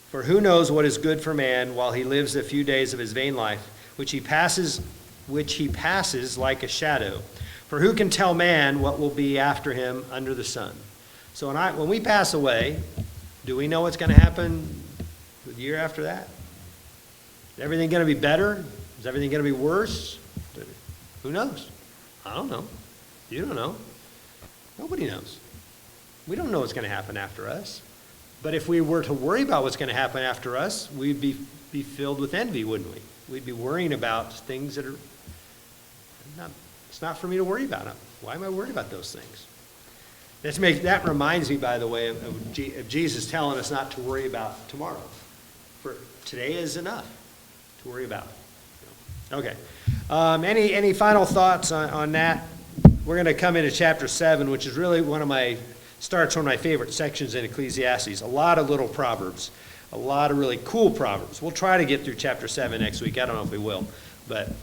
For who knows what is good for man while he lives the few days of his vain life, which he passes like a shadow? For who can tell man what will be after him under the sun? So when we pass away, do we know what's going to happen the year after that? Is everything going to be better? Is everything going to be worse? Who knows? I don't know. You don't know. Nobody knows. We don't know what's going to happen after us. But if we were to worry about what's going to happen after us, we'd be filled with envy, wouldn't we? We'd be worrying about things that are it's not for me to worry about. Why am I worried about those things? That reminds me, by the way, of Jesus telling us not to worry about tomorrow. For today is enough to worry about. Okay. Any final thoughts on that? We're going to come into chapter 7, which is really one of my favorite sections in Ecclesiastes. A lot of little proverbs. A lot of really cool proverbs. We'll try to get through chapter 7 next week. I don't know if we will. But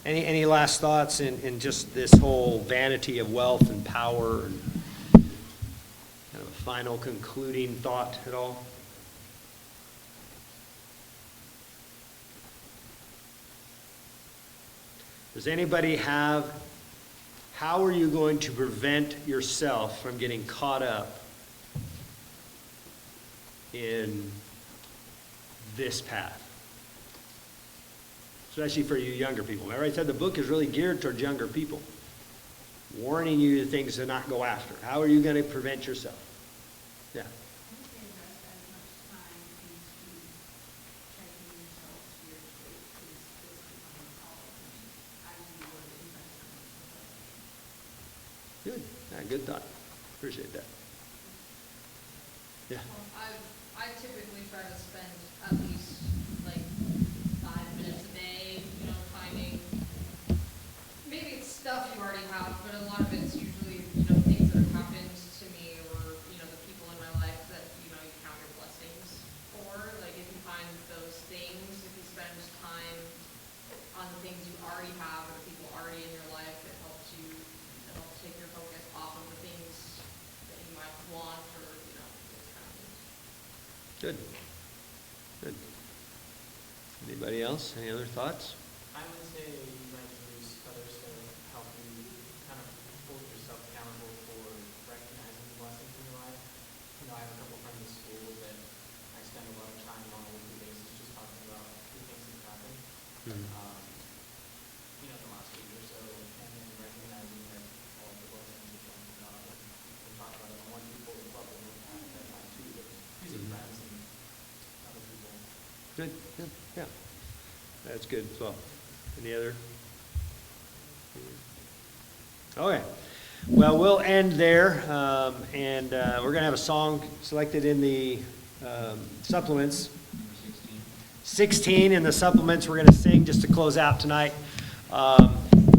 any last thoughts in just this whole vanity of wealth and power, and kind of a final concluding thought at all? Does anybody have, how are you going to prevent yourself from getting caught up in this path? Especially for you younger people. Remember I said the book is really geared towards younger people, warning you the things to not go after. How are you going to prevent yourself? Yeah. Good. Good thought. Appreciate that. Yeah. I typically try to spend at least like 5 minutes a day, finding, maybe it's stuff you already have, but a lot of it's usually, things that have happened to me or, the people in my life that, you count your blessings for. Like if you find those things, if you spend time on the things you already have or the people already in your life, it helps take your focus off of the things that you might want or, those kind of things. Good. Good. Anybody else? Any other thoughts? I would say you might use others to help you kind of hold yourself accountable for recognizing the blessings in your life. I have a couple friends in school that I spend a lot of time on a weekly basis just talking about the things that happened. The last week or so, and then recognizing that all of the blessings that come from God. We talk about it on one people in the bubble at that time too, but using friends and other people. Good. Good. Yeah. That's good as well. Any other? Okay. Well, we'll end there, and we're going to have a song selected in the supplements. 16 in the supplements we're going to sing just to close out tonight. And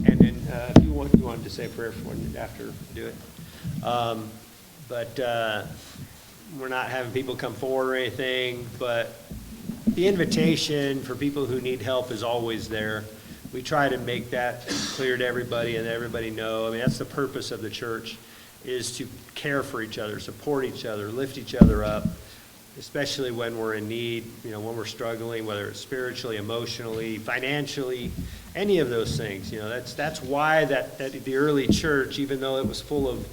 then if you wanted to say a prayer for it after, do it. But we're not having people come forward or anything, but the invitation for people who need help is always there. we try to make that clear to everybody and everybody know. I mean, that's the purpose of the church, is to care for each other, support each other, lift each other up, especially when we're in need, when we're struggling, whether it's spiritually, emotionally, financially, any of those things. That's why that the early church, even though it was full of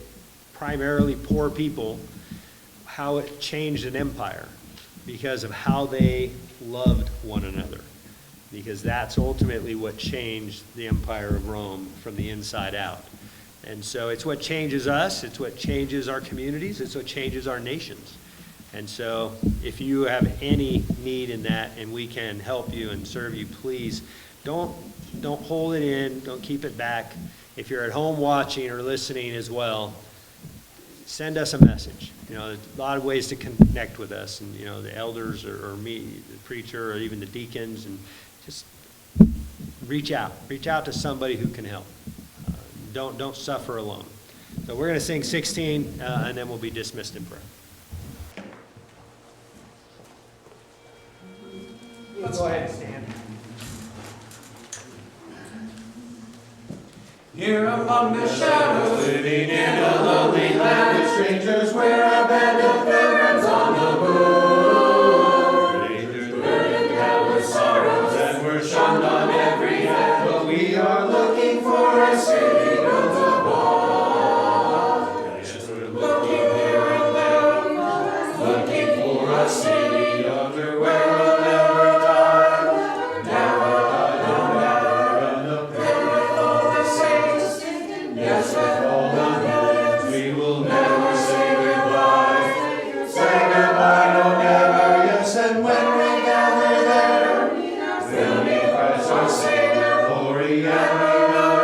primarily poor people, how it changed an empire, because of how they loved one another. Because that's ultimately what changed the Empire of Rome from the inside out. And so it's what changes us, it's what changes our communities, it's what changes our nations. And so if you have any need in that and we can help you and serve you, please don't hold it in, don't keep it back. If you're at home watching or listening as well, send us a message. There's a lot of ways to connect with us, and the elders or me, the preacher, or even the deacons, and just reach out to somebody who can help. Don't suffer alone. So we're going to sing 16, and then we'll be dismissed in prayer. Go ahead and stand. Here among the shadows, living in a lonely land, with strangers we're a band of pilgrims on the move. Strangers burdened down with sorrows, and we're shunned on every hand, but we are looking for a city built above. Yes, we're looking here and there, looking for a city under where we'll never die, never die, no never, and the with all the saints, yes, with all the millions, we will never say goodbye. Say goodbye, no never, yes, and when we gather there, we'll meet Christ our Savior, glory and renown.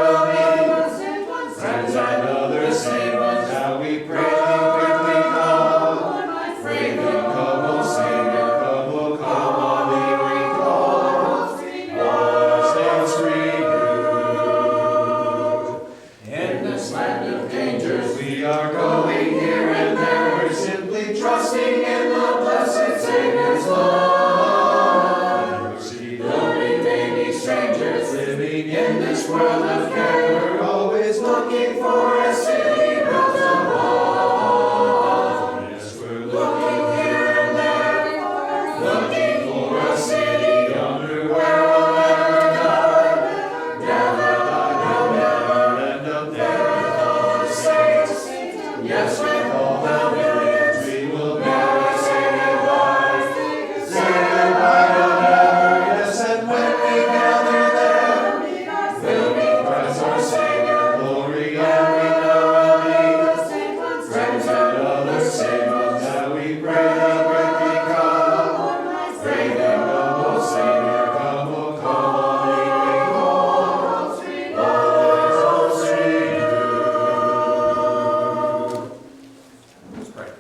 Friends and other saved ones, now we pray thee quickly come. Pray thee come, O Savior, come, O come on thee we call. Our saints renewed. In this land of dangers we are going here and there, we're simply trusting in the blessed Savior's love. Though we may be strangers living in this world of care, we're always looking for a city built above. Yes, we're looking here and there, looking for a city under where we'll never die, never die, no never, and up there with all the saints, yes, with all the millions, we will never say goodbye. Say goodbye, no never, yes, and when we gather there, we'll meet Christ our Savior, glory and renown. Friends and other saved ones, now we pray thee quickly come. Pray thee come, O Savior, come, O come on thee we call. Our souls renewed. Let's pray.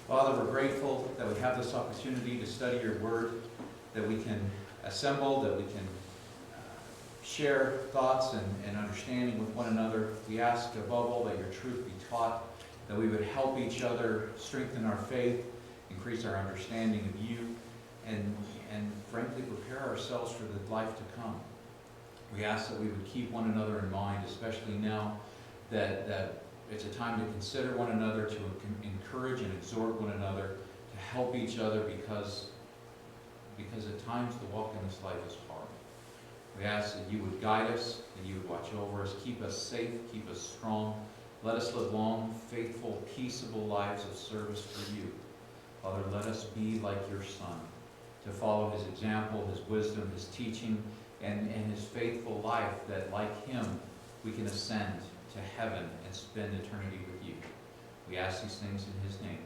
Father, we're grateful that we have this opportunity to study your word, that we can assemble, that we can share thoughts and understanding with one another. We ask above all that your truth be taught, that we would help each other strengthen our faith, increase our understanding of you, and frankly prepare ourselves for the life to come. We ask that we would keep one another in mind, especially now that it's a time to consider one another, to encourage and exhort one another, to help each other, because at times the walk in this life is hard. We ask that you would guide us, that you would watch over us, keep us safe, keep us strong. Let us live long, faithful, peaceable lives of service for you. Father, let us be like your Son, to follow his example, his wisdom, his teaching, and his faithful life, that like him we can ascend to heaven and spend eternity with you. We ask these things in his name.